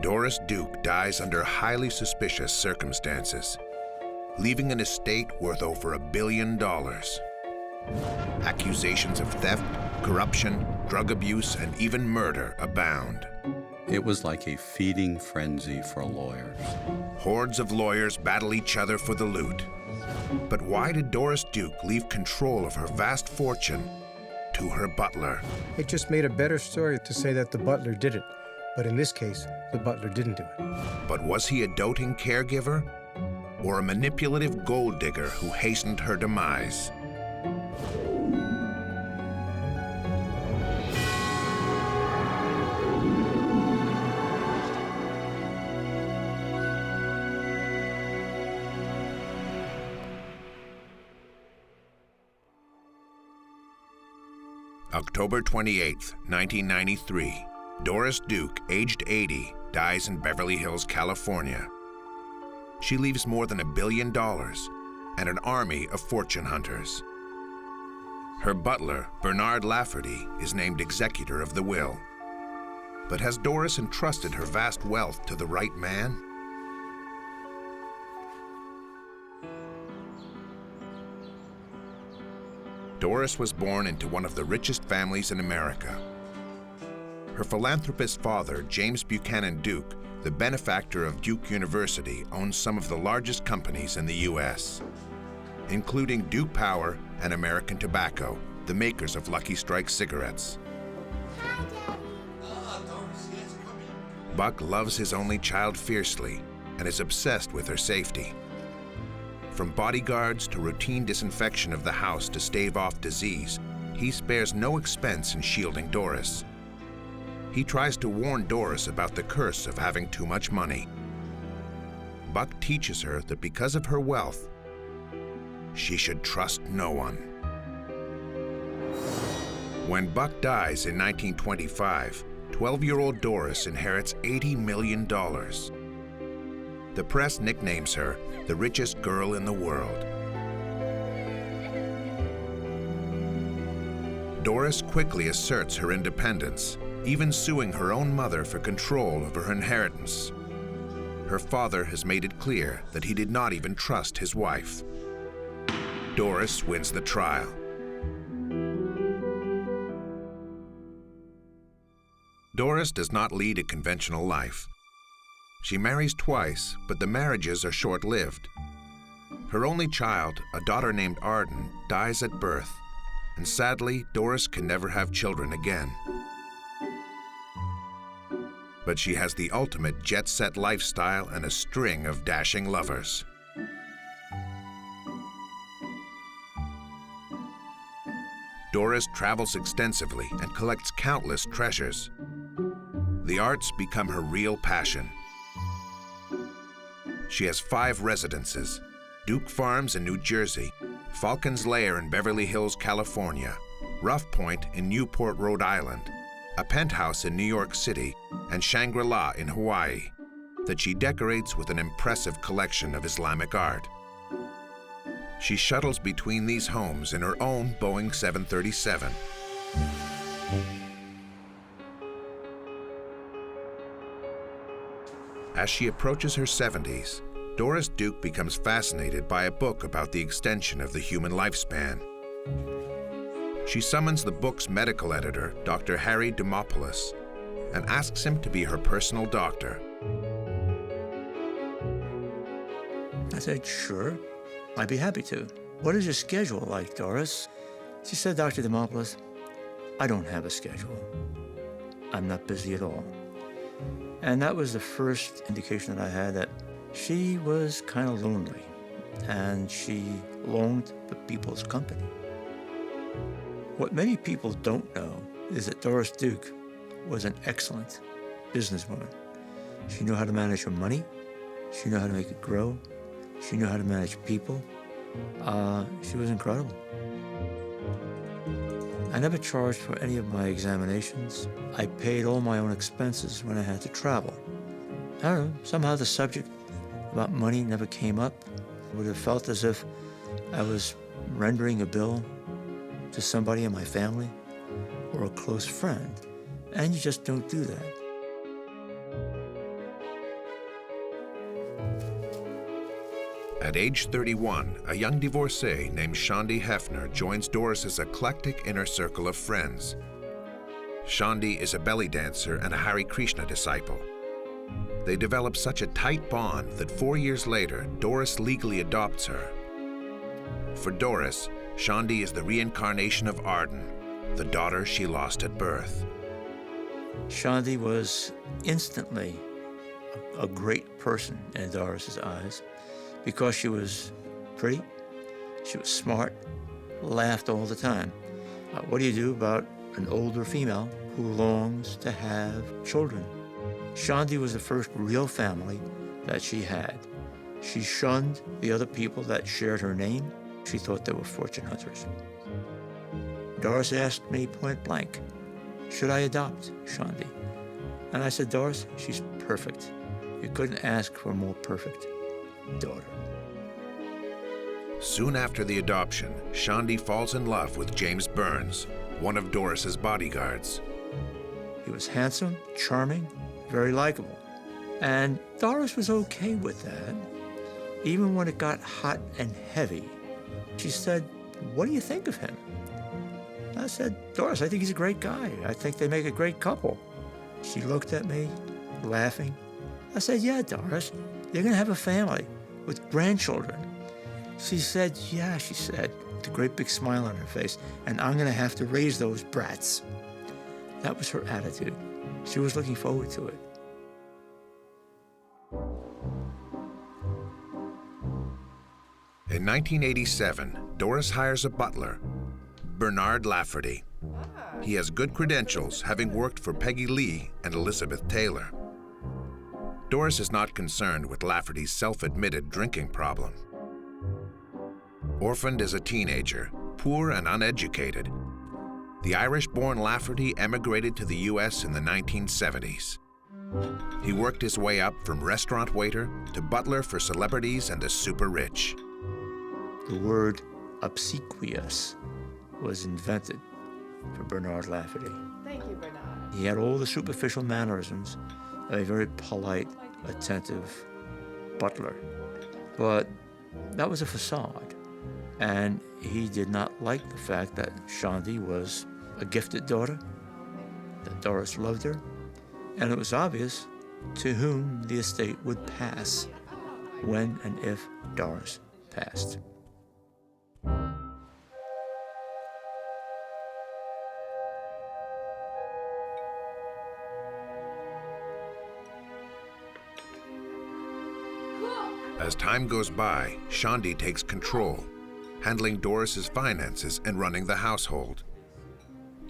Doris Duke dies under highly suspicious circumstances, leaving an estate worth over $1 billion. Accusations of theft, corruption, drug abuse, and even murder abound. It was like a feeding frenzy for lawyers. Hordes of lawyers battle each other for the loot. But why did Doris Duke leave control of her vast fortune to her butler? It just made a better story to say that the butler did it. But in this case, the butler didn't do it. But was he a doting caregiver or a manipulative gold digger who hastened her demise? October 28, 1993, Doris Duke, aged 80, dies in Beverly Hills, California. She leaves more than $1 billion and an army of fortune hunters. Her butler, Bernard Lafferty, is named executor of the will. But has Doris entrusted her vast wealth to the right man? Doris was born into one of the richest families in America. Her philanthropist father, James Buchanan Duke, the benefactor of Duke University, owns some of the largest companies in the U.S., including Duke Power and American Tobacco, the makers of Lucky Strike cigarettes. Hi, Daddy. Buck loves his only child fiercely and is obsessed with her safety. From bodyguards to routine disinfection of the house to stave off disease, he spares no expense in shielding Doris. He tries to warn Doris about the curse of having too much money. Buck teaches her that because of her wealth, she should trust no one. When Buck dies in 1925, 12-year-old Doris inherits $80 million. The press nicknames her the richest girl in the world. Doris quickly asserts her independence, even suing her own mother for control over her inheritance. Her father has made it clear that he did not even trust his wife. Doris wins the trial. Doris does not lead a conventional life. She marries twice, but the marriages are short-lived. Her only child, a daughter named Arden, dies at birth, and sadly, Doris can never have children again. But she has the ultimate jet-set lifestyle and a string of dashing lovers. Doris travels extensively and collects countless treasures. The arts become her real passion. She has 5 residences: Duke Farms in New Jersey, Falcon's Lair in Beverly Hills, California, Rough Point in Newport, Rhode Island, a penthouse in New York City, and Shangri-La in Hawaii, that she decorates with an impressive collection of Islamic art. She shuttles between these homes in her own Boeing 737. As she approaches her 70s, Doris Duke becomes fascinated by a book about the extension of the human lifespan. She summons the book's medical editor, Dr. Harry Dimopoulos, and asks him to be her personal doctor. I said, sure, I'd be happy to. What is your schedule like, Doris? She said, Dr. Dimopoulos, I don't have a schedule. I'm not busy at all. And that was the first indication that I had that she was kind of lonely, and she longed for people's company. What many people don't know is that Doris Duke was an excellent businesswoman. She knew how to manage her money. She knew how to make it grow. She knew how to manage people. She was incredible. I never charged for any of my examinations. I paid all my own expenses when I had to travel. I don't know, somehow the subject about money never came up. I would have felt as if I was rendering a bill to somebody in my family or a close friend, and you just don't do that. At age 31, a young divorcee named Shandi Hefner joins Doris's eclectic inner circle of friends. Shandi is a belly dancer and a Hare Krishna disciple. They develop such a tight bond that 4 years later, Doris legally adopts her. For Doris, Shandi is the reincarnation of Arden, the daughter she lost at birth. Shandi was instantly a great person in Doris's eyes because she was pretty, she was smart, laughed all the time. What do you do about an older female who longs to have children? Shandi was the first real family that she had. She shunned the other people that shared her name. She thought they were fortune hunters. Doris asked me point blank, should I adopt Shandi? And I said, Doris, she's perfect. You couldn't ask for a more perfect daughter. Soon after the adoption, Shandi falls in love with James Burns, one of Doris's bodyguards. He was handsome, charming, very likable. And Doris was okay with that. Even when it got hot and heavy, she said, what do you think of him? I said, Doris, I think he's a great guy. I think they make a great couple. She looked at me, laughing. I said, yeah, Doris, you're going to have a family with grandchildren. She said, yeah, she said, with a great big smile on her face, and I'm going to have to raise those brats. That was her attitude. She was looking forward to it. In 1987, Doris hires a butler, Bernard Lafferty. He has good credentials, having worked for Peggy Lee and Elizabeth Taylor. Doris is not concerned with Lafferty's self-admitted drinking problem. Orphaned as a teenager, poor and uneducated, the Irish-born Lafferty emigrated to the U.S. in the 1970s. He worked his way up from restaurant waiter to butler for celebrities and the super rich. The word obsequious was invented for Bernard Lafferty. Thank you, Bernard. He had all the superficial mannerisms of a very polite, attentive butler. But that was a facade. And he did not like the fact that Shandi was a gifted daughter, that Doris loved her, and it was obvious to whom the estate would pass when and if Doris passed. As time goes by, Shandi takes control, handling Doris's finances and running the household.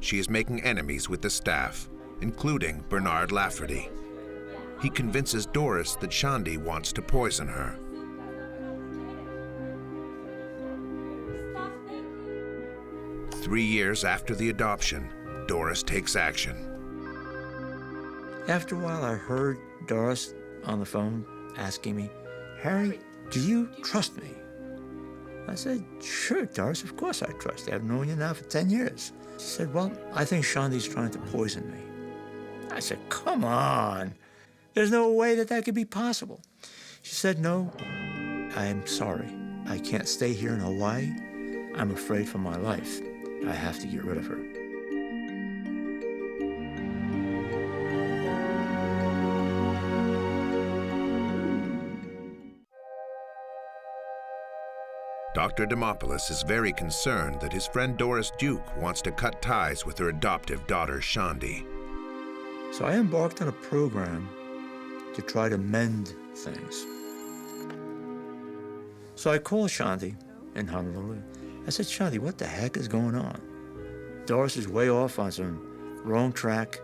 She is making enemies with the staff, including Bernard Lafferty. He convinces Doris that Shandi wants to poison her. Three years after the adoption, Doris takes action. After a while, I heard Doris on the phone asking me, Harry, do you trust me? I said, sure, Doris, of course I trust you. I've known you now for 10 years. She said, well, I think Shandi's trying to poison me. I said, come on. There's no way that that could be possible. She said, no, I'm sorry. I can't stay here in Hawaii. I'm afraid for my life. I have to get rid of her. Dr. Demopoulos is very concerned that his friend Doris Duke wants to cut ties with her adoptive daughter, Shandi. So I embarked on a program to try to mend things. So I called Shandi in Honolulu. I said, Shandi, what the heck is going on? Doris is way off on some wrong track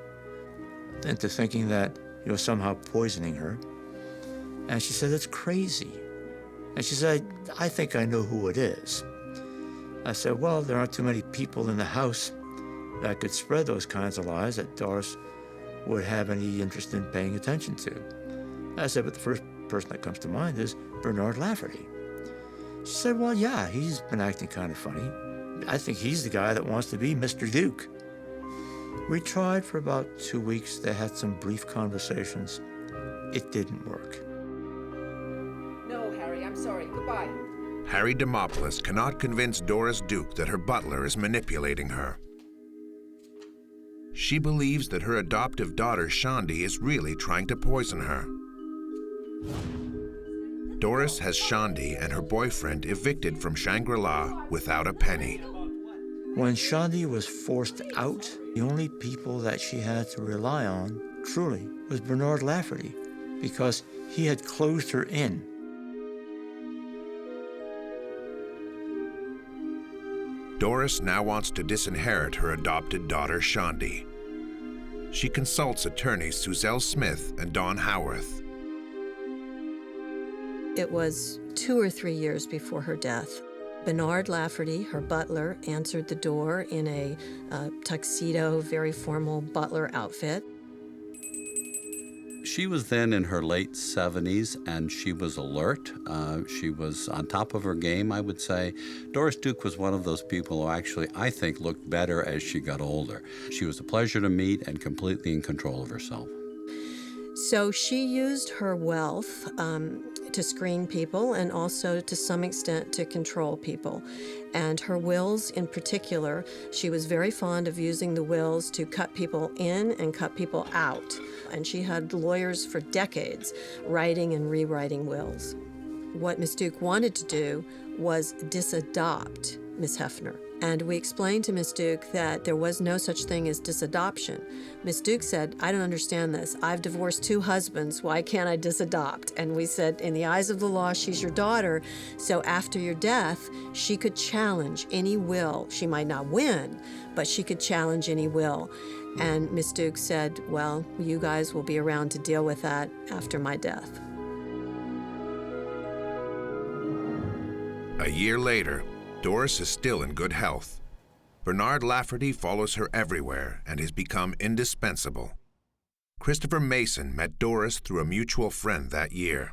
into thinking that you're somehow poisoning her. And she said, that's crazy. And she said, I think I know who it is. I said, well, there aren't too many people in the house that could spread those kinds of lies that Doris would have any interest in paying attention to. I said, but the first person that comes to mind is Bernard Lafferty. She said, well, yeah, he's been acting kind of funny. I think he's the guy that wants to be Mr. Duke. We tried for about 2 weeks. They had some brief conversations. It didn't work. No, Harry, I'm sorry. Goodbye. Harry Demopoulos cannot convince Doris Duke that her butler is manipulating her. She believes that her adoptive daughter Shandi is really trying to poison her. Doris has Shandi and her boyfriend evicted from Shangri-La without a penny. When Shandi was forced out, the only people that she had to rely on, truly, was Bernard Lafferty, because he had closed her in. Doris now wants to disinherit her adopted daughter Shandi. She consults attorneys Suzelle Smith and Dawn Howarth. It was 2 or 3 years before her death. Bernard Lafferty, her butler, answered the door in a tuxedo, very formal butler outfit. She was then in her late 70s, and she was alert. She was on top of her game, I would say. Doris Duke was one of those people who actually, I think, looked better as she got older. She was a pleasure to meet and completely in control of herself. So she used her wealth to screen people and also to some extent to control people. And her wills in particular, she was very fond of using the wills to cut people in and cut people out. And she had lawyers for decades writing and rewriting wills. What Miss Duke wanted to do was disadopt Miss Hefner. And we explained to Miss Duke that there was no such thing as disadoption. Miss Duke said, I don't understand this. I've divorced 2 husbands. Why can't I disadopt? And we said, in the eyes of the law, she's your daughter. So after your death, she could challenge any will. She might not win, but she could challenge any will. And Miss Duke said, well, you guys will be around to deal with that after my death. A year later, Doris is still in good health. Bernard Lafferty follows her everywhere and has become indispensable. Christopher Mason met Doris through a mutual friend that year.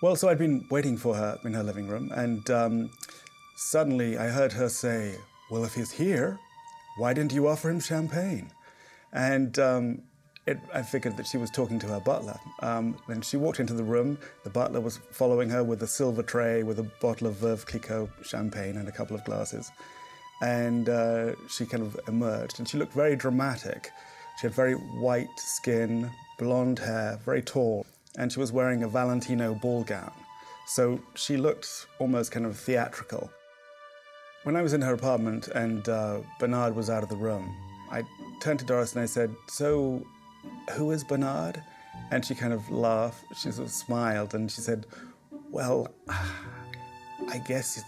Well, so I'd been waiting for her in her living room, and suddenly I heard her say, well, if he's here, why didn't you offer him champagne? And I figured that she was talking to her butler. Then she walked into the room. The butler was following her with a silver tray with a bottle of Veuve Clicquot champagne and a couple of glasses. And she kind of emerged, and she looked very dramatic. She had very white skin, blonde hair, very tall, and she was wearing a Valentino ball gown. So she looked almost kind of theatrical. When I was in her apartment and Bernard was out of the room, I turned to Doris and I said, so who is Bernard? And she kind of laughed, she sort of smiled, and she said, well, I guess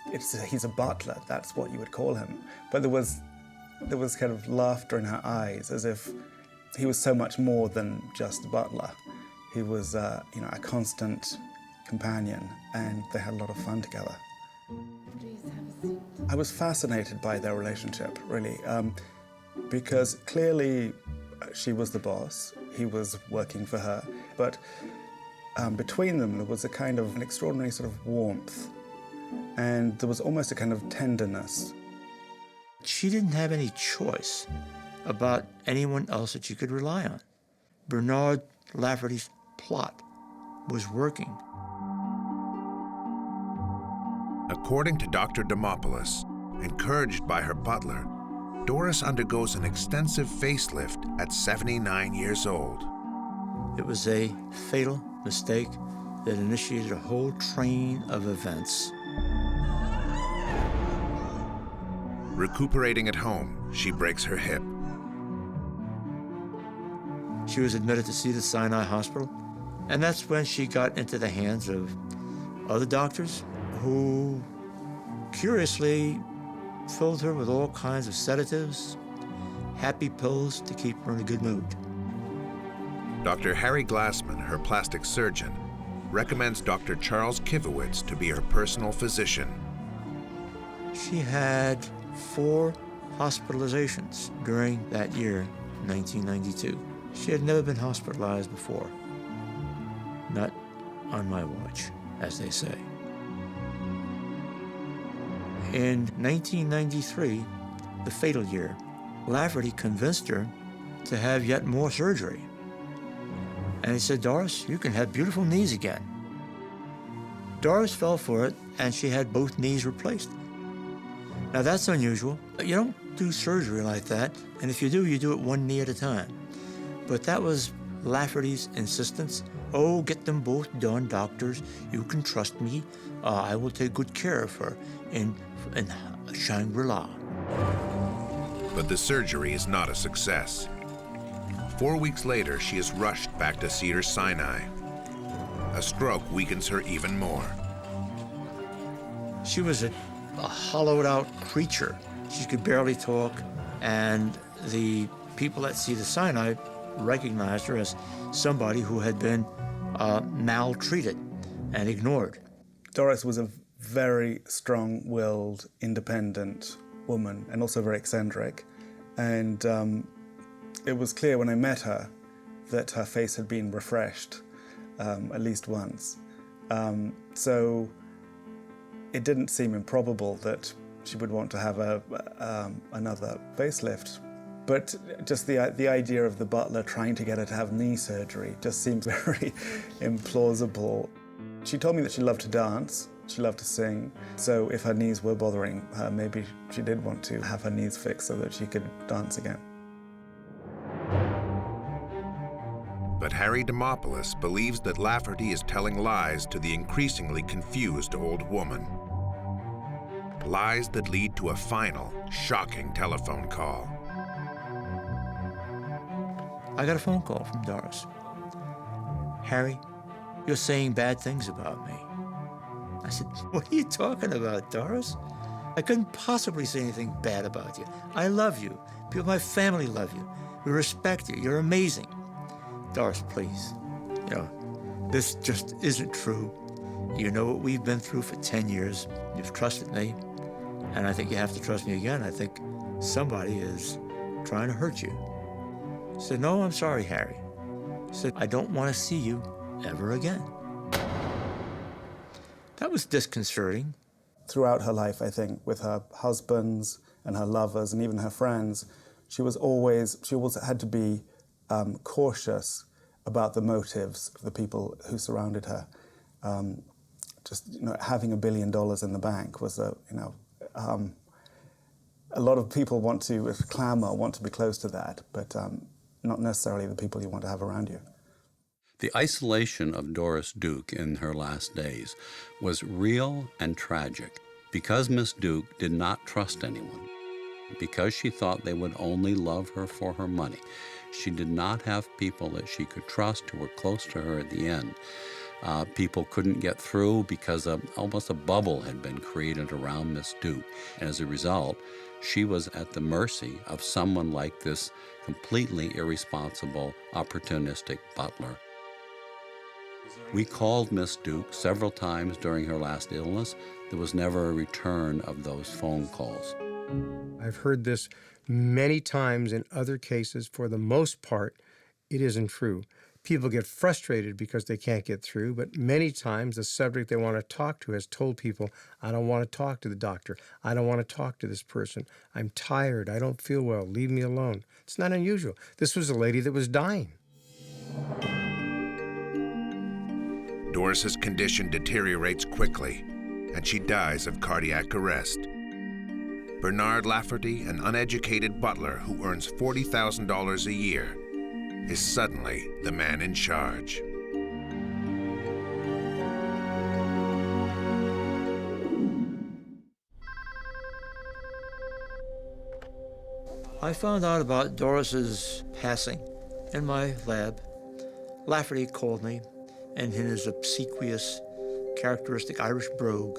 he's a butler, that's what you would call him. But there was kind of laughter in her eyes, as if he was so much more than just a butler. He was a constant companion, and they had a lot of fun together. I was fascinated by their relationship, really, because clearly she was the boss, he was working for her, but between them there was an extraordinary sort of warmth, and there was almost a kind of tenderness. She didn't have any choice about anyone else that she could rely on. Bernard Lafferty's plot was working. According to Dr. Demopoulos, encouraged by her butler, Doris undergoes an extensive facelift at 79 years old. It was a fatal mistake that initiated a whole train of events. Recuperating at home, she breaks her hip. She was admitted to Cedar Sinai Hospital, and that's when she got into the hands of other doctors who curiously filled her with all kinds of sedatives, happy pills to keep her in a good mood. Dr. Harry Glassman, her plastic surgeon, recommends Dr. Charles Kivowitz to be her personal physician. She had 4 hospitalizations during that year, 1992. She had never been hospitalized before. Not on my watch, as they say. In 1993, the fatal year, Lafferty convinced her to have yet more surgery. And he said, Doris, you can have beautiful knees again. Doris fell for it, and she had both knees replaced. Now that's unusual. You don't do surgery like that, and if you do it one knee at a time. But that was Lafferty's insistence. Oh, get them both done, doctors. You can trust me. I will take good care of her in Shangri-La. But the surgery is not a success. 4 weeks later, she is rushed back to Cedars-Sinai. A stroke weakens her even more. She was a hollowed-out creature. She could barely talk, and the people at Cedars-Sinai recognized her as somebody who had been maltreated and ignored. Doris was a very strong-willed, independent woman, and also very eccentric. And it was clear when I met her that her face had been refreshed at least once. So it didn't seem improbable that she would want to have another facelift. But just the idea of the butler trying to get her to have knee surgery just seems very implausible. She told me that she loved to dance, she loved to sing, so if her knees were bothering her, maybe she did want to have her knees fixed so that she could dance again. But Harry Demopoulos believes that Lafferty is telling lies to the increasingly confused old woman. Lies that lead to a final, shocking telephone call. I got a phone call from Doris. Harry, you're saying bad things about me. I said, what are you talking about, Doris? I couldn't possibly say anything bad about you. I love you. People in my family love you. We respect you. You're amazing. Doris, please. This just isn't true. You know what we've been through for 10 years. You've trusted me, and I think you have to trust me again. I think somebody is trying to hurt you. I said, no, I'm sorry, Harry. I said, I don't want to see you ever again. That was disconcerting. Throughout her life, I think, with her husbands and her lovers and even her friends, she always had to be cautious about the motives of the people who surrounded her. Having $1 billion in the bank was a lot of people want to be close to that, but not necessarily the people you want to have around you. The isolation of Doris Duke in her last days was real and tragic because Miss Duke did not trust anyone, because she thought they would only love her for her money. She did not have people that she could trust who were close to her at the end. People couldn't get through because almost a bubble had been created around Miss Duke. And as a result, she was at the mercy of someone like this completely irresponsible, opportunistic butler. We called Miss Duke several times during her last illness. There was never a return of those phone calls. I've heard this many times in other cases. For the most part, it isn't true. People get frustrated because they can't get through, but many times the subject they want to talk to has told people, I don't want to talk to the doctor. I don't want to talk to this person. I'm tired. I don't feel well. Leave me alone. It's not unusual. This was a lady that was dying. Doris's condition deteriorates quickly, and she dies of cardiac arrest. Bernard Lafferty, an uneducated butler who earns $40,000 a year, is suddenly the man in charge. I found out about Doris's passing in my lab. Lafferty called me, and in his obsequious, characteristic Irish brogue,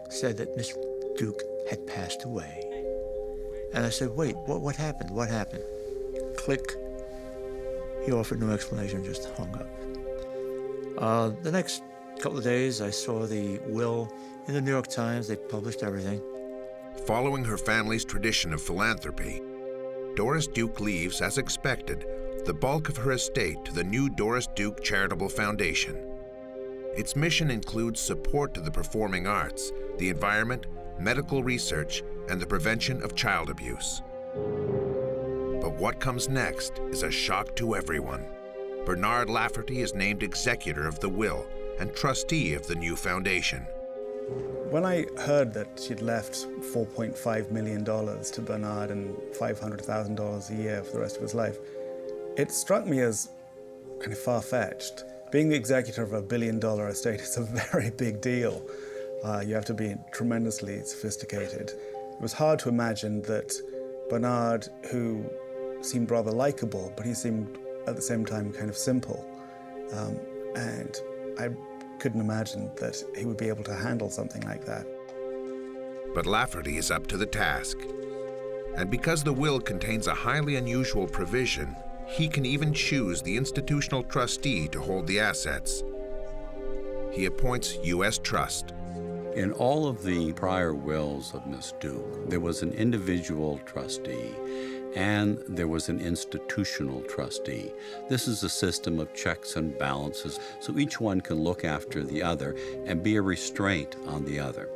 said that Miss Duke had passed away. And I said, wait, what happened? What happened? Click. He offered no explanation, just hung up. The next couple of days, I saw the will in the New York Times. They published everything. Following her family's tradition of philanthropy, Doris Duke leaves, as expected, the bulk of her estate to the new Doris Duke Charitable Foundation. Its mission includes support to the performing arts, the environment, medical research, and the prevention of child abuse. But what comes next is a shock to everyone. Bernard Lafferty is named executor of the will, and trustee of the new foundation. When I heard that she'd left $4.5 million to Bernard and $500,000 a year for the rest of his life, it struck me as kind of far-fetched. Being the executor of a $1 billion estate is a very big deal. You have to be tremendously sophisticated. It was hard to imagine that Bernard, who seemed rather likable, but he seemed at the same time kind of simple, and I couldn't imagine that he would be able to handle something like that. But Lafferty is up to the task. And because the will contains a highly unusual provision, he can even choose the institutional trustee to hold the assets. He appoints U.S. Trust. In all of the prior wills of Miss Duke, there was an individual trustee and there was an institutional trustee. This is a system of checks and balances, so each one can look after the other and be a restraint on the other.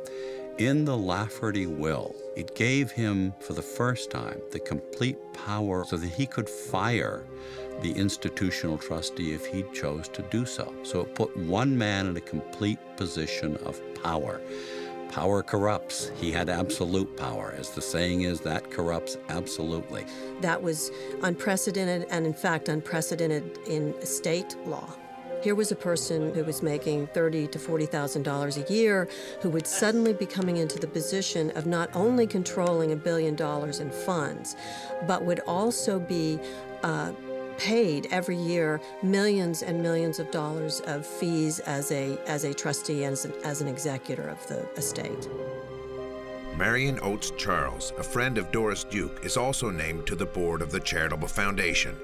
In the Lafferty will, it gave him, for the first time, the complete power so that he could fire the institutional trustee if he chose to do so. So it put one man in a complete position of power. Power corrupts. He had absolute power. As the saying is, that corrupts absolutely. That was unprecedented, and in fact unprecedented in estate law. Here was a person who was making $30,000 to $40,000 a year, who would suddenly be coming into the position of not only controlling $1 billion in funds, but would also be paid every year millions and millions of dollars of fees as a trustee and as an executor of the estate. Marion Oates Charles, a friend of Doris Duke, is also named to the board of the charitable foundation.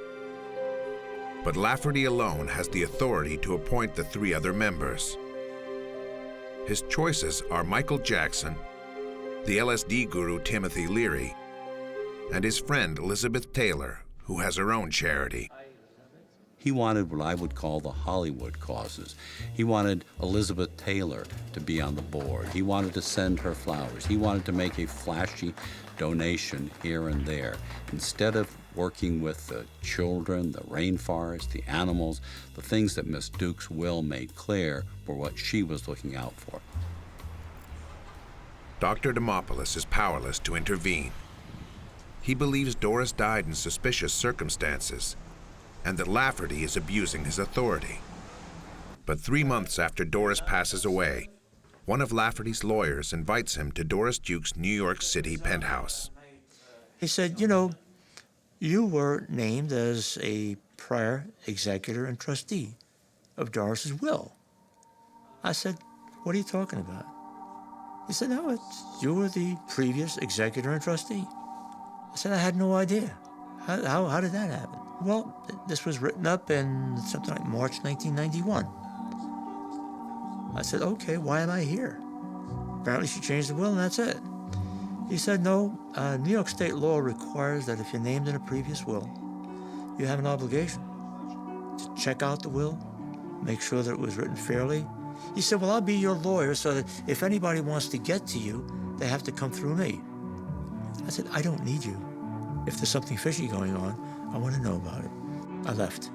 But Lafferty alone has the authority to appoint the 3 other members. His choices are Michael Jackson, the LSD guru Timothy Leary, and his friend Elizabeth Taylor, who has her own charity. He wanted what I would call the Hollywood causes. He wanted Elizabeth Taylor to be on the board. He wanted to send her flowers. He wanted to make a flashy donation here and there. Instead of working with the children, the rainforest, the animals, the things that Miss Duke's will made clear were what she was looking out for. Dr. Demopoulos is powerless to intervene. He believes Doris died in suspicious circumstances and that Lafferty is abusing his authority. But 3 months after Doris passes away, one of Lafferty's lawyers invites him to Doris Duke's New York City penthouse. He said, you know, you were named as a prior executor and trustee of Doris's will. I said, what are you talking about? He said, no, you were the previous executor and trustee. I said, I had no idea. How did that happen? Well, this was written up in something like March 1991. I said, okay, why am I here? Apparently she changed the will and that's it. He said, no, New York state law requires that if you're named in a previous will, you have an obligation to check out the will, make sure that it was written fairly. He said, well, I'll be your lawyer so that if anybody wants to get to you, they have to come through me. I said, I don't need you. If there's something fishy going on, I want to know about it. I left.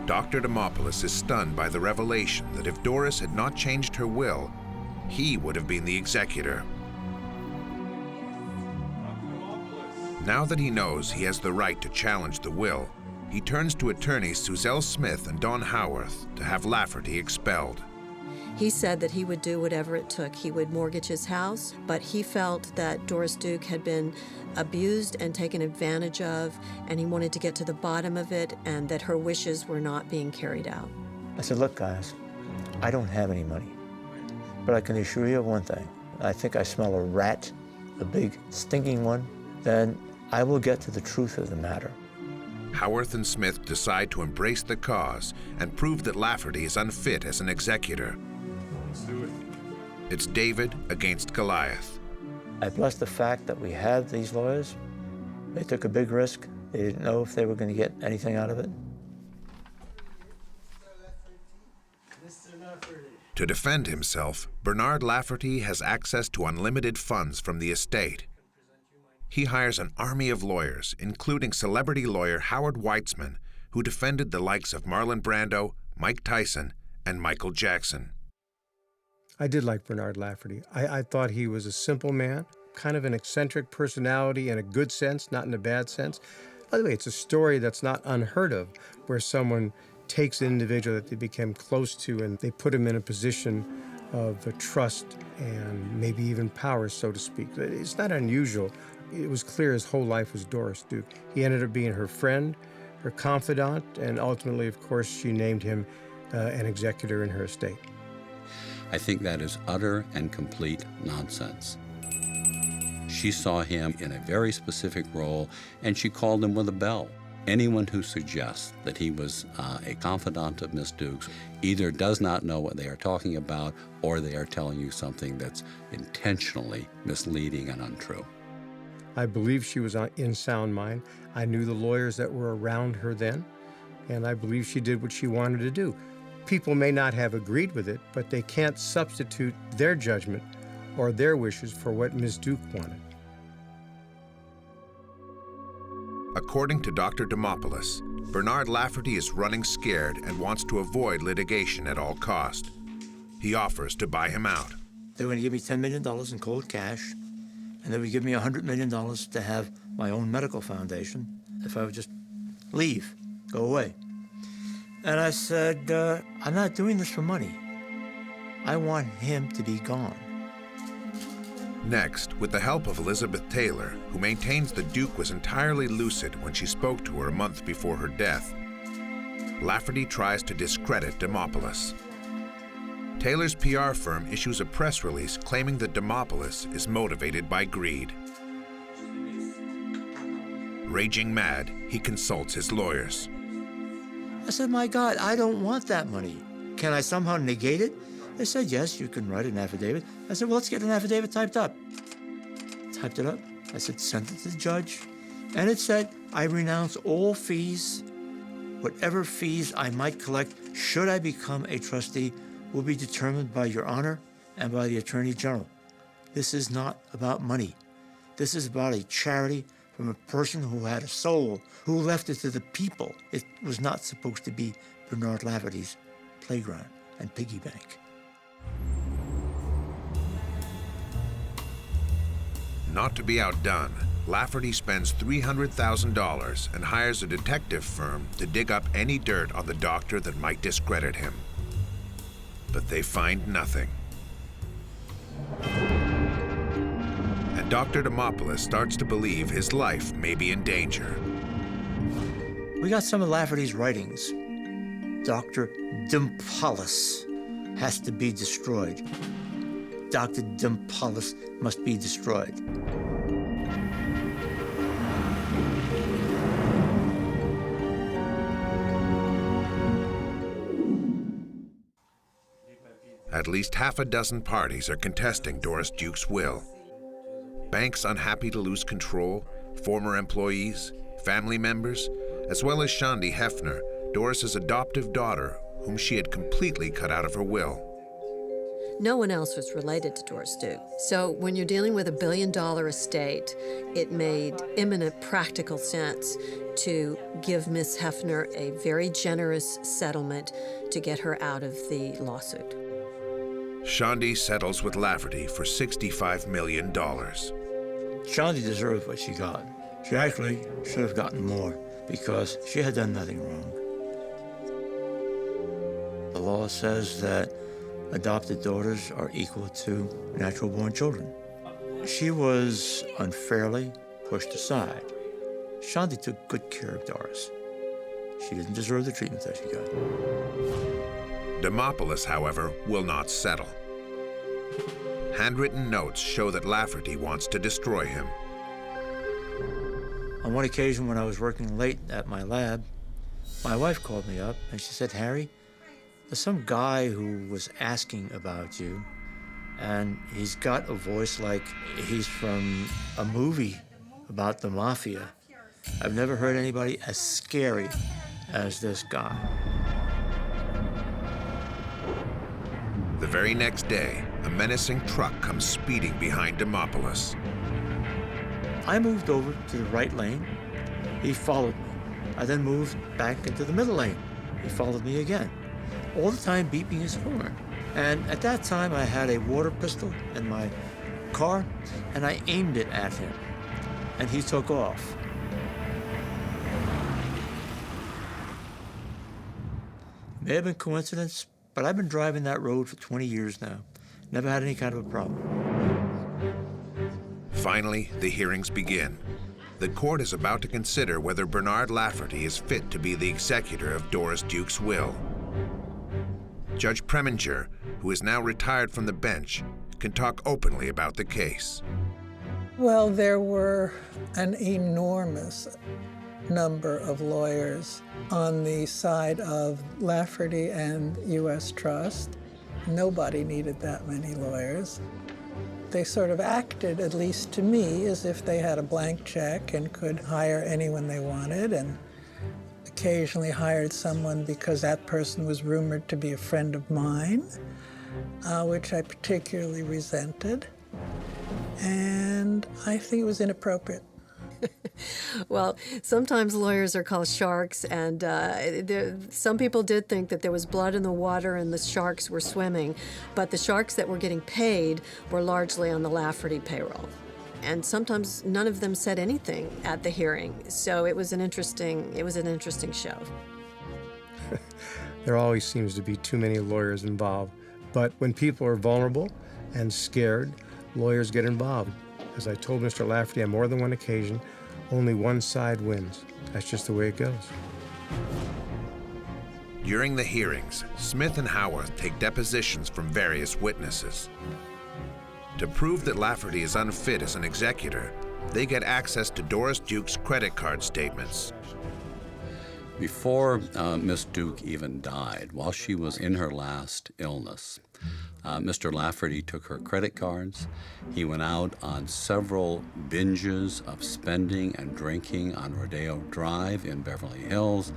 Dr. Demopoulos is stunned by the revelation that if Doris had not changed her will, he would have been the executor. Now that he knows he has the right to challenge the will, he turns to attorneys Suzelle Smith and Don Howarth to have Lafferty expelled. He said that he would do whatever it took. He would mortgage his house, but he felt that Doris Duke had been abused and taken advantage of, and he wanted to get to the bottom of it, and that her wishes were not being carried out. I said, look, guys, I don't have any money, but I can assure you of one thing. I think I smell a rat, a big stinking one, then I will get to the truth of the matter. Howarth and Smith decide to embrace the cause and prove that Lafferty is unfit as an executor. Let's do it. It's David against Goliath. I bless the fact that we have these lawyers. They took a big risk. They didn't know if they were going to get anything out of it. To defend himself, Bernard Lafferty has access to unlimited funds from the estate. he hires an army of lawyers, including celebrity lawyer Howard Weitzman, who defended the likes of Marlon Brando, Mike Tyson, and Michael Jackson. I did like Bernard Lafferty. I thought he was a simple man, kind of an eccentric personality in a good sense, not in a bad sense. By the way, it's a story that's not unheard of, where someone takes an individual that they became close to and they put him in a position of trust and maybe even power, so to speak. It's not unusual. It was clear his whole life was Doris Duke. He ended up being her friend, her confidant, and ultimately, of course, she named him an executor in her estate. I think that is utter and complete nonsense. She saw him in a very specific role, and she called him with a bell. Anyone who suggests that he was a confidant of Miss Duke's either does not know what they are talking about, or they are telling you something that's intentionally misleading and untrue. I believe she was in sound mind. I knew the lawyers that were around her then, and I believe she did what she wanted to do. People may not have agreed with it, but they can't substitute their judgment or their wishes for what Ms. Duke wanted. According to Dr. Demopoulos, Bernard Lafferty is running scared and wants to avoid litigation at all cost. He offers to buy him out. They were going to give me $10 million in cold cash, and they would give me $100 million to have my own medical foundation if I would just leave, go away. And I said, I'm not doing this for money. I want him to be gone. Next, with the help of Elizabeth Taylor, who maintains the Duke was entirely lucid when she spoke to her a month before her death, Lafferty tries to discredit Demopoulos. Taylor's PR firm issues a press release claiming that Demopoulos is motivated by greed. Raging mad, he consults his lawyers. I said, my God, I don't want that money. Can I somehow negate it? They said, yes, you can write an affidavit. I said, well, let's get an affidavit typed up. Typed it up. I said, send it to the judge. And it said, I renounce all fees. Whatever fees I might collect should I become a trustee will be determined by Your Honor and by the Attorney General. This is not about money. This is about a charity from a person who had a soul, who left it to the people. It was not supposed to be Bernard Lafferty's playground and piggy bank. Not to be outdone, Lafferty spends $300,000 and hires a detective firm to dig up any dirt on the doctor that might discredit him. But they find nothing. And Dr. Demopoulos starts to believe his life may be in danger. We got some of Lafferty's writings. Dr. Demopoulos has to be destroyed. Dr. Demopoulos must be destroyed. At least half a dozen parties are contesting Doris Duke's will. Banks unhappy to lose control, former employees, family members, as well as Shandi Hefner, Doris's adoptive daughter, whom she had completely cut out of her will. No one else was related to Doris Duke. So when you're dealing with $1 billion estate, it made imminent practical sense to give Miss Hefner a very generous settlement to get her out of the lawsuit. Shandi settles with Lafferty for $65 million. Shandi deserved what she got. She actually should have gotten more because she had done nothing wrong. The law says that adopted daughters are equal to natural-born children. She was unfairly pushed aside. Shandi took good care of Doris. She didn't deserve the treatment that she got. Demopoulos, however, will not settle. Handwritten notes show that Lafferty wants to destroy him. On one occasion when I was working late at my lab, my wife called me up and she said, Harry, there's some guy who was asking about you, and he's got a voice like he's from a movie about the mafia. I've never heard anybody as scary as this guy. The very next day, a menacing truck comes speeding behind Demopoulos. I moved over to the right lane. He followed me. I then moved back into the middle lane. He followed me again, all the time beeping his horn. And at that time, I had a water pistol in my car, and I aimed it at him, and he took off. May have been coincidence, but I've been driving that road for 20 years now. Never had any kind of a problem. Finally, the hearings begin. The court is about to consider whether Bernard Lafferty is fit to be the executor of Doris Duke's will. Judge Preminger, who is now retired from the bench, can talk openly about the case. Well, there were an enormous number of lawyers on the side of Lafferty and U.S. Trust. Nobody needed that many lawyers. They sort of acted, at least to me, as if they had a blank check and could hire anyone they wanted, and occasionally hired someone because that person was rumored to be a friend of mine, which I particularly resented. And I think it was inappropriate. Well, sometimes lawyers are called sharks, and some people did think that there was blood in the water and the sharks were swimming, but the sharks that were getting paid were largely on the Lafferty payroll. And sometimes none of them said anything at the hearing, so it was an interesting show. There always seems to be too many lawyers involved, but when people are vulnerable and scared, lawyers get involved. As I told Mr. Lafferty on more than one occasion, only one side wins. That's just the way it goes. During the hearings, Smith and Howarth take depositions from various witnesses. To prove that Lafferty is unfit as an executor, they get access to Doris Duke's credit card statements. Before Miss Duke even died, while she was in her last illness, Mr. Lafferty took her credit cards. He went out on several binges of spending and drinking on Rodeo Drive in Beverly Hills.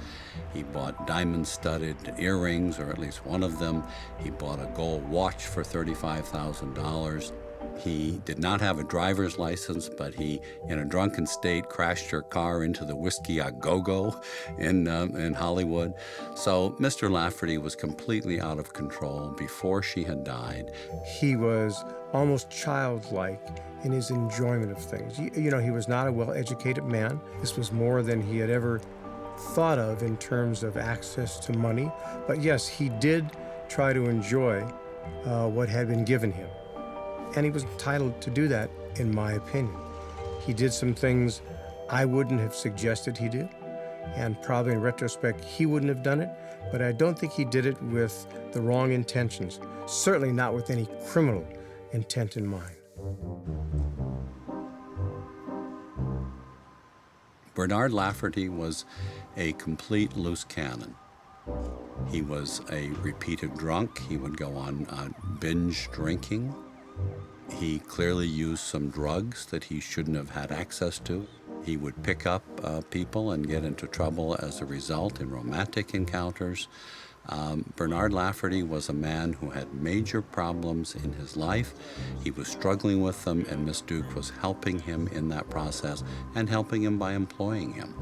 He bought diamond-studded earrings, or at least one of them. He bought a gold watch for $35,000. He did not have a driver's license, but he, in a drunken state, crashed her car into the Whiskey A Go-Go in Hollywood. So Mr. Lafferty was completely out of control before she had died. He was almost childlike in his enjoyment of things. You know, he was not a well-educated man. This was more than he had ever thought of in terms of access to money. But yes, he did try to enjoy what had been given him. And he was entitled to do that, in my opinion. He did some things I wouldn't have suggested he do, and probably in retrospect, he wouldn't have done it, but I don't think he did it with the wrong intentions, certainly not with any criminal intent in mind. Bernard Lafferty was a complete loose cannon. He was a repeated drunk. He would go on binge drinking. He clearly used some drugs that he shouldn't have had access to. He would pick up people and get into trouble as a result in romantic encounters. Bernard Lafferty was a man who had major problems in his life. He was struggling with them, and Miss Duke was helping him in that process and helping him by employing him.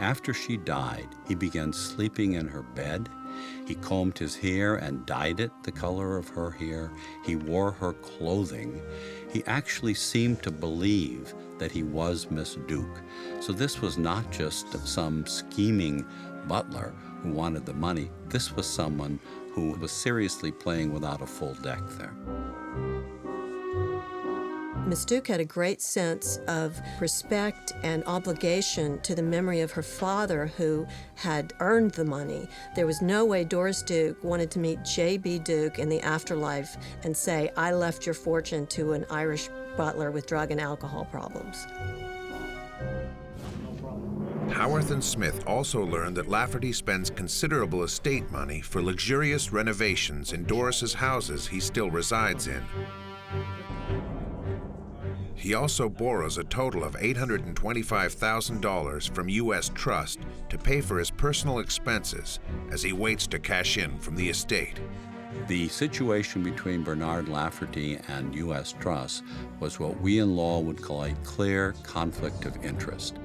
After she died, he began sleeping in her bed. He combed his hair and dyed it the color of her hair. He wore her clothing. He actually seemed to believe that he was Miss Duke. So this was not just some scheming butler who wanted the money. This was someone who was seriously playing without a full deck there. Miss Duke had a great sense of respect and obligation to the memory of her father, who had earned the money. There was no way Doris Duke wanted to meet J.B. Duke in the afterlife and say, "I left your fortune to an Irish butler with drug and alcohol problems." Howarth and Smith also learned that Lafferty spends considerable estate money for luxurious renovations in Doris's houses he still resides in. He also borrows a total of $825,000 from U.S. Trust to pay for his personal expenses as he waits to cash in from the estate. The situation between Bernard Lafferty and U.S. Trust was what we in law would call a clear conflict of interest.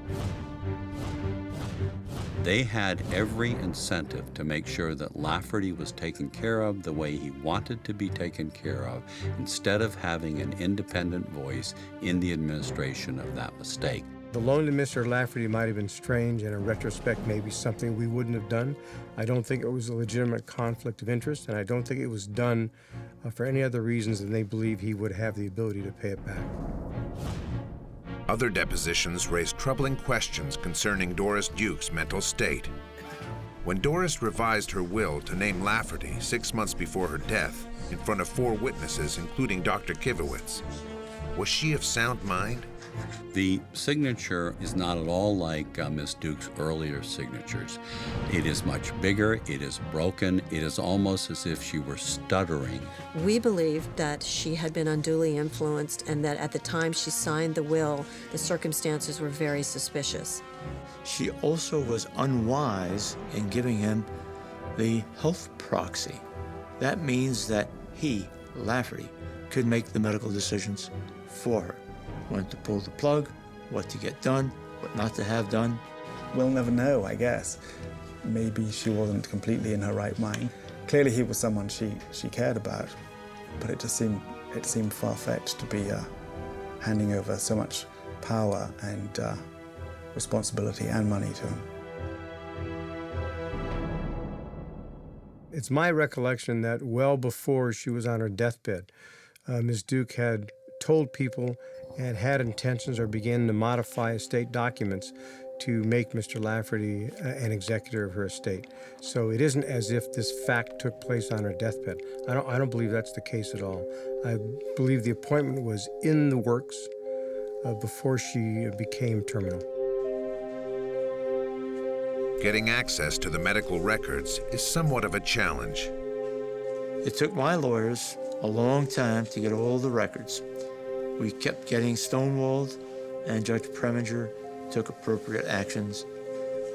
They had every incentive to make sure that Lafferty was taken care of the way he wanted to be taken care of, instead of having an independent voice in the administration of that mistake. The loan to Mr. Lafferty might have been strange, and in retrospect, maybe something we wouldn't have done. I don't think it was a legitimate conflict of interest, and I don't think it was done for any other reasons than they believe he would have the ability to pay it back. Other depositions raised troubling questions concerning Doris Duke's mental state. When Doris revised her will to name Lafferty 6 months before her death in front of 4 witnesses, including Dr. Kivowitz, was she of sound mind? The signature is not at all like Miss Duke's earlier signatures. It is much bigger, it is broken, it is almost as if she were stuttering. We believe that she had been unduly influenced and that at the time she signed the will, the circumstances were very suspicious. She also was unwise in giving him the health proxy. That means that he, Lafferty, could make the medical decisions for her. When to pull the plug, what to get done, what not to have done. We'll never know, I guess. Maybe she wasn't completely in her right mind. Clearly he was someone she cared about, but it seemed far-fetched to be handing over so much power and responsibility and money to him. It's my recollection that well before she was on her deathbed, Ms. Duke had told people and had intentions or began to modify estate documents to make Mr. Lafferty an executor of her estate. So it isn't as if this fact took place on her deathbed. I don't believe that's the case at all. I believe the appointment was in the works before she became terminal. Getting access to the medical records is somewhat of a challenge. It took my lawyers a long time to get all the records. We kept getting stonewalled, and Judge Preminger took appropriate actions.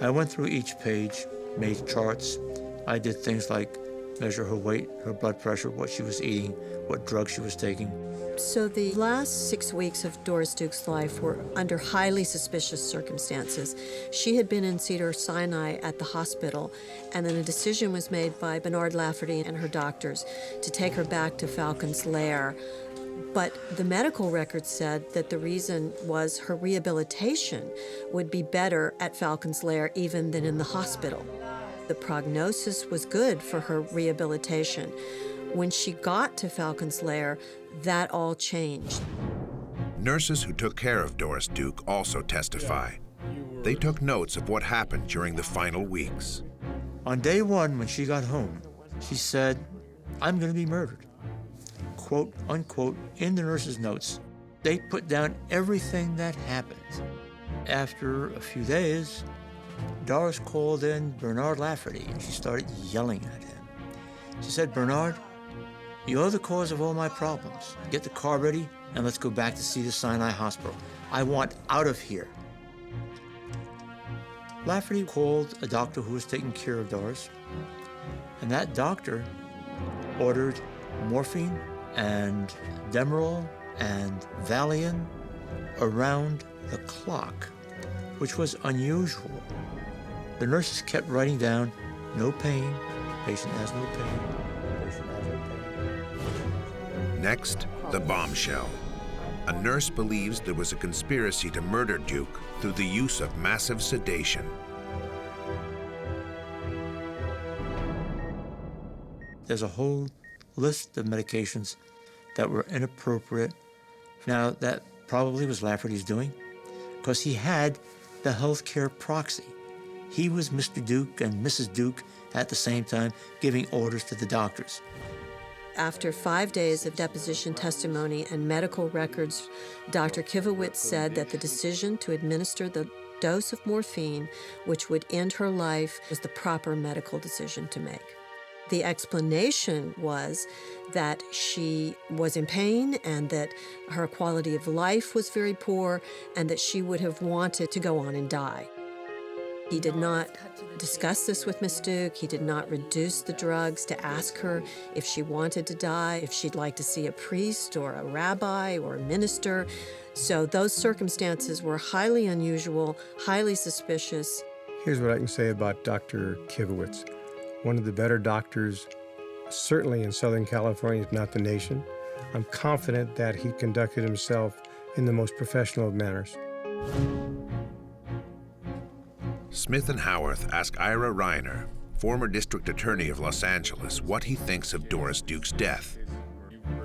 I went through each page, made charts. I did things like measure her weight, her blood pressure, what she was eating, what drugs she was taking. So the last 6 weeks of Doris Duke's life were under highly suspicious circumstances. She had been in Cedars-Sinai at the hospital, and then a decision was made by Bernard Lafferty and her doctors to take her back to Falcon's Lair. But the medical records said that the reason was her rehabilitation would be better at Falcon's Lair even than in the hospital. The prognosis was good for her rehabilitation. When she got to Falcon's Lair, that all changed. Nurses who took care of Doris Duke also testify. They took notes of what happened during the final weeks. On day 1, when she got home, she said, "I'm going to be murdered." Quote, unquote, in the nurse's notes. They put down everything that happened. After a few days, Doris called in Bernard Lafferty, and she started yelling at him. She said, "Bernard, you're the cause of all my problems. Get the car ready, and let's go back to Cedars-Sinai Hospital. I want out of here." Lafferty called a doctor who was taking care of Doris, and that doctor ordered morphine and Demerol and Valium around the clock, which was unusual. The nurses kept writing down, "No pain, patient has no pain, patient has no pain." Next, the bombshell. A nurse believes there was a conspiracy to murder Duke through the use of massive sedation. There's a whole list of medications that were inappropriate. Now, that probably was Lafferty's doing, because he had the healthcare proxy. He was Mr. Duke and Mrs. Duke at the same time, giving orders to the doctors. After 5 days of deposition testimony and medical records, Dr. Kivowitz said that the decision to administer the dose of morphine, which would end her life, was the proper medical decision to make. The explanation was that she was in pain and that her quality of life was very poor and that she would have wanted to go on and die. He did not discuss this with Miss Duke. He did not reduce the drugs to ask her if she wanted to die, if she'd like to see a priest or a rabbi or a minister. So those circumstances were highly unusual, highly suspicious. Here's what I can say about Dr. Kivowitz. One of the better doctors, certainly in Southern California, if not the nation. I'm confident that he conducted himself in the most professional of manners. Smith and Howarth ask Ira Reiner, former district attorney of Los Angeles, what he thinks of Doris Duke's death.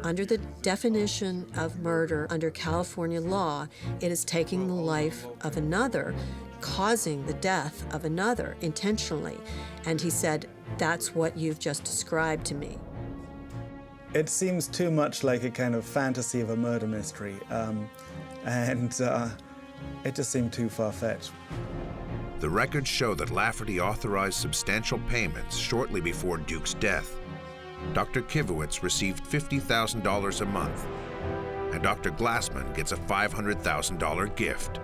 Under the definition of murder under California law, it is taking the life of another, causing the death of another intentionally. And he said, that's what you've just described to me. It seems too much like a kind of fantasy of a murder mystery, and it just seemed too far-fetched. The records show that Lafferty authorized substantial payments shortly before Duke's death. Dr. Kivowitz received $50,000 a month, and Dr. Glassman gets a $500,000 gift.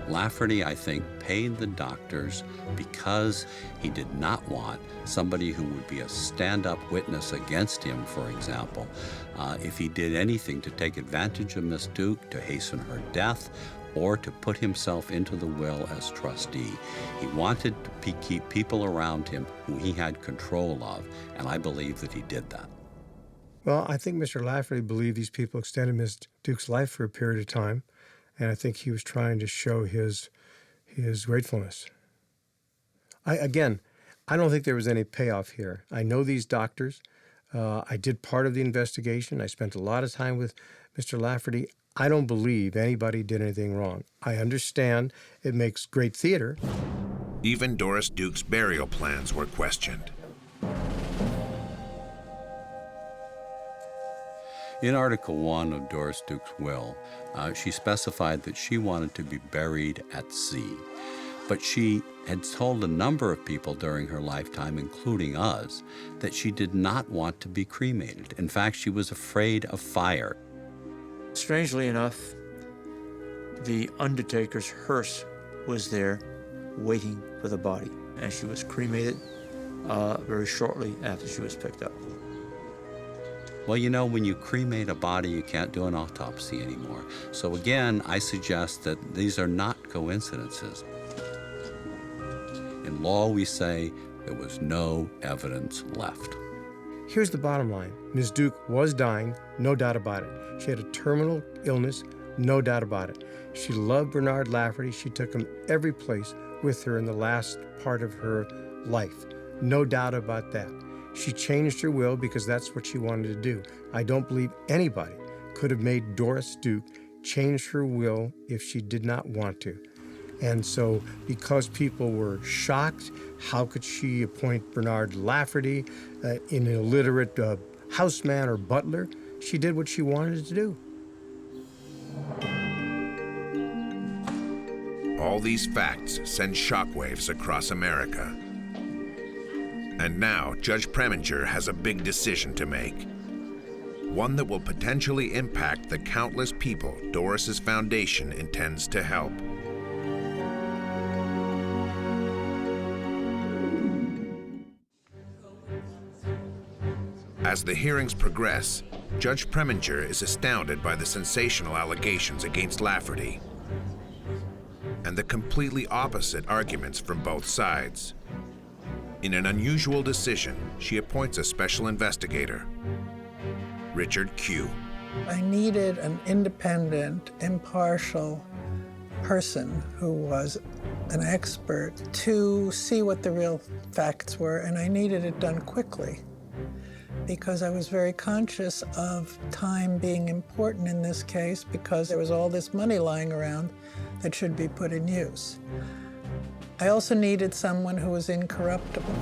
Lafferty, I think, paid the doctors because he did not want somebody who would be a stand-up witness against him, for example, if he did anything to take advantage of Miss Duke, to hasten her death, or to put himself into the will as trustee. He wanted to keep people around him who he had control of, and I believe that he did that. Well, I think Mr. Lafferty believed these people extended Miss Duke's life for a period of time, and I think he was trying to show his gratefulness. I don't think there was any payoff here. I know these doctors. I did part of the investigation. I spent a lot of time with Mr. Lafferty. I don't believe anybody did anything wrong. I understand it makes great theater. Even Doris Duke's burial plans were questioned. In Article 1 of Doris Duke's will, she specified that she wanted to be buried at sea. But she had told a number of people during her lifetime, including us, that she did not want to be cremated. In fact, she was afraid of fire. Strangely enough, the undertaker's hearse was there waiting for the body, and she was cremated very shortly after she was picked up. Well, you know, when you cremate a body, you can't do an autopsy anymore. So again, I suggest that these are not coincidences. In law, we say there was no evidence left. Here's the bottom line. Ms. Duke was dying, no doubt about it. She had a terminal illness, no doubt about it. She loved Bernard Lafferty. She took him every place with her in the last part of her life. No doubt about that. She changed her will because that's what she wanted to do. I don't believe anybody could have made Doris Duke change her will if she did not want to. And so because people were shocked, how could she appoint Bernard Lafferty, an illiterate houseman or butler? She did what she wanted to do. All these facts send shockwaves across America. And now Judge Preminger has a big decision to make. One that will potentially impact the countless people Doris's foundation intends to help. As the hearings progress, Judge Preminger is astounded by the sensational allegations against Lafferty and the completely opposite arguments from both sides. In an unusual decision, she appoints a special investigator, Richard Q. I needed an independent, impartial person who was an expert to see what the real facts were, and I needed it done quickly because I was very conscious of time being important in this case because there was all this money lying around that should be put in use. I also needed someone who was incorruptible.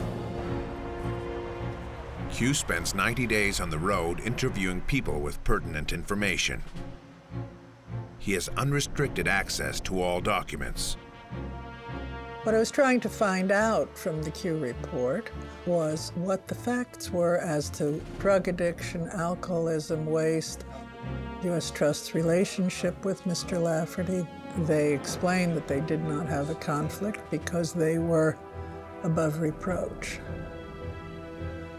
Q spends 90 days on the road interviewing people with pertinent information. He has unrestricted access to all documents. What I was trying to find out from the Q report was what the facts were as to drug addiction, alcoholism, waste, U.S. Trust's relationship with Mr. Lafferty. They explained that they did not have a conflict because they were above reproach.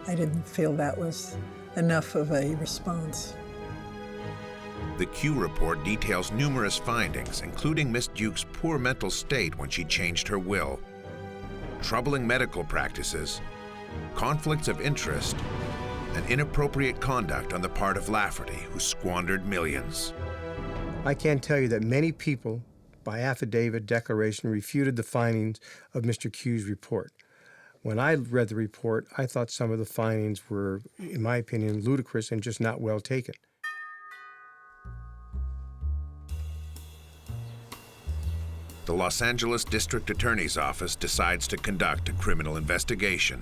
I didn't feel that was enough of a response. The Q report details numerous findings, including Miss Duke's poor mental state when she changed her will, troubling medical practices, conflicts of interest, and inappropriate conduct on the part of Lafferty, who squandered millions. I can tell you that many people, by affidavit, declaration, refuted the findings of Mr. Q's report. When I read the report, I thought some of the findings were, in my opinion, ludicrous and just not well taken. The Los Angeles District Attorney's Office decides to conduct a criminal investigation,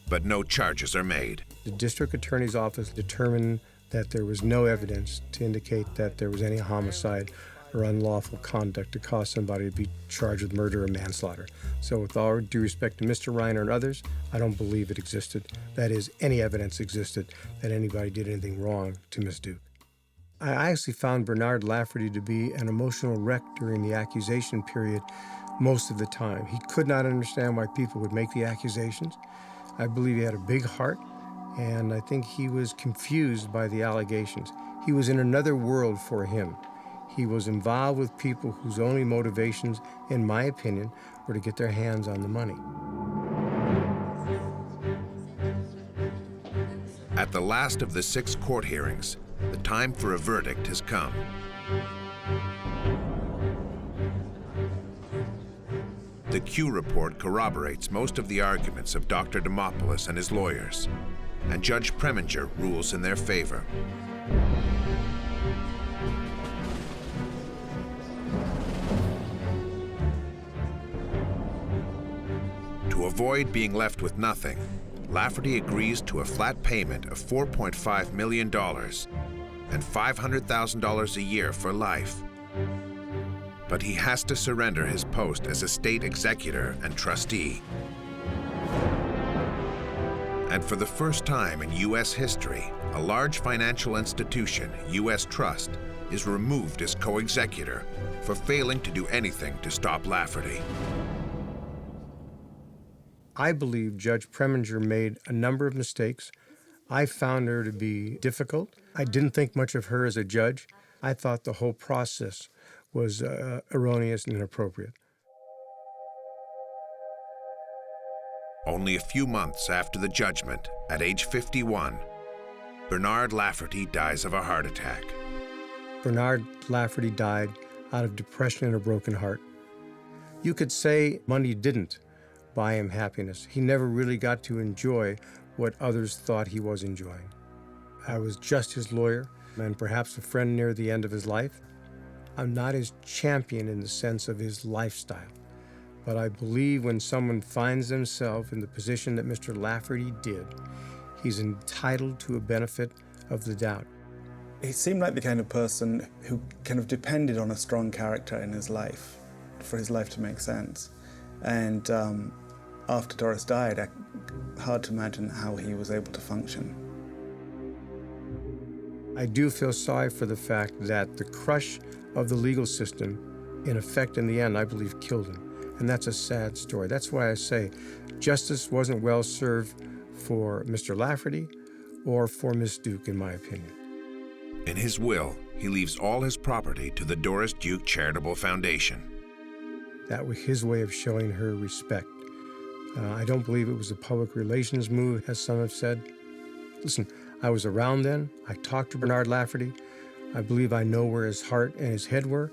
but no charges are made. The District Attorney's Office determined that there was no evidence to indicate that there was any homicide or unlawful conduct to cause somebody to be charged with murder or manslaughter. So with all due respect to Mr. Reiner and others, I don't believe it existed. That is, any evidence existed that anybody did anything wrong to Miss Duke. I actually found Bernard Lafferty to be an emotional wreck during the accusation period most of the time. He could not understand why people would make the accusations. I believe he had a big heart, and I think he was confused by the allegations. He was in another world for him. He was involved with people whose only motivations, in my opinion, were to get their hands on the money. At the last of the 6 court hearings, the time for a verdict has come. The Q report corroborates most of the arguments of Dr. Dimopoulos and his lawyers, and Judge Preminger rules in their favor. To avoid being left with nothing, Lafferty agrees to a flat payment of $4.5 million and $500,000 a year for life. But he has to surrender his post as a state executor and trustee. And for the first time in U.S. history, a large financial institution, U.S. Trust, is removed as co-executor for failing to do anything to stop Lafferty. I believe Judge Preminger made a number of mistakes. I found her to be difficult. I didn't think much of her as a judge. I thought the whole process was erroneous and inappropriate. Only a few months after the judgment, at age 51, Bernard Lafferty dies of a heart attack. Bernard Lafferty died out of depression and a broken heart. You could say money didn't buy him happiness. He never really got to enjoy what others thought he was enjoying. I was just his lawyer and perhaps a friend near the end of his life. I'm not his champion in the sense of his lifestyle, but I believe when someone finds themselves in the position that Mr. Lafferty did, he's entitled to a benefit of the doubt. He seemed like the kind of person who kind of depended on a strong character in his life for his life to make sense. And after Doris died, hard to imagine how he was able to function. I do feel sorry for the fact that the crush of the legal system, in effect, in the end, I believe, killed him. And that's a sad story. That's why I say justice wasn't well served for Mr. Lafferty or for Miss Duke, in my opinion. In his will, he leaves all his property to the Doris Duke Charitable Foundation. That was his way of showing her respect. I don't believe it was a public relations move, as some have said. Listen, I was around then. I talked to Bernard Lafferty. I believe I know where his heart and his head were,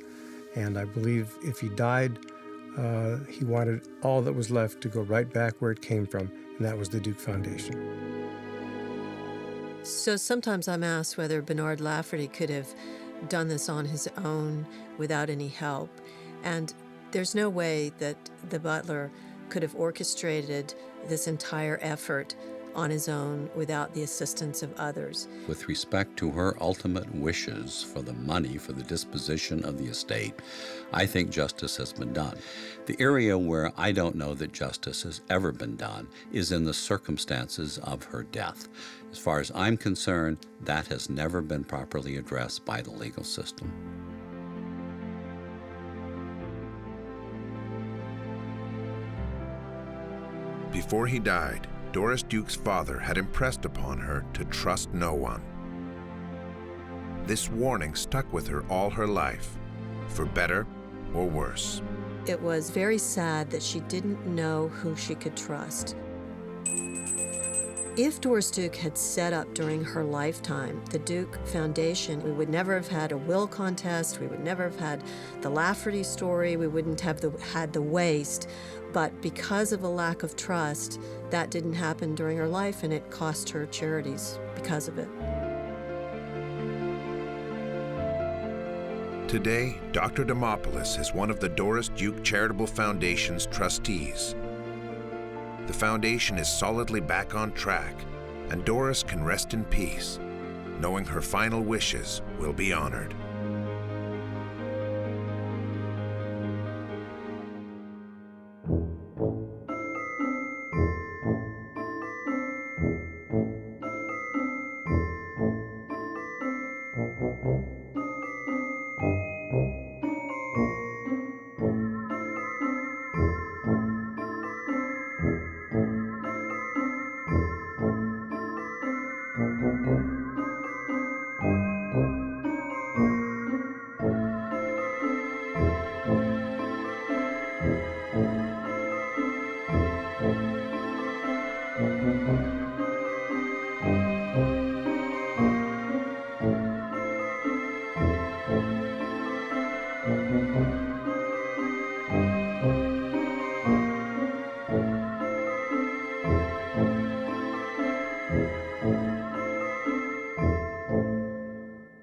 and I believe if he died, he wanted all that was left to go right back where it came from, and that was the Duke Foundation. So sometimes I'm asked whether Bernard Lafferty could have done this on his own without any help, and there's no way that the butler could have orchestrated this entire effort on his own without the assistance of others. With respect to her ultimate wishes for the money for the disposition of the estate, I think justice has been done. The area where I don't know that justice has ever been done is in the circumstances of her death. As far as I'm concerned, that has never been properly addressed by the legal system. Before he died, Doris Duke's father had impressed upon her to trust no one. This warning stuck with her all her life, for better or worse. It was very sad that she didn't know who she could trust. If Doris Duke had set up during her lifetime the Duke Foundation, we would never have had a will contest, we would never have had the Lafferty story, we wouldn't have had the waste. But because of a lack of trust, that didn't happen during her life, and it cost her charities because of it. Today, Dr. Demopoulos is one of the Doris Duke Charitable Foundation's trustees. The foundation is solidly back on track, and Doris can rest in peace, knowing her final wishes will be honored.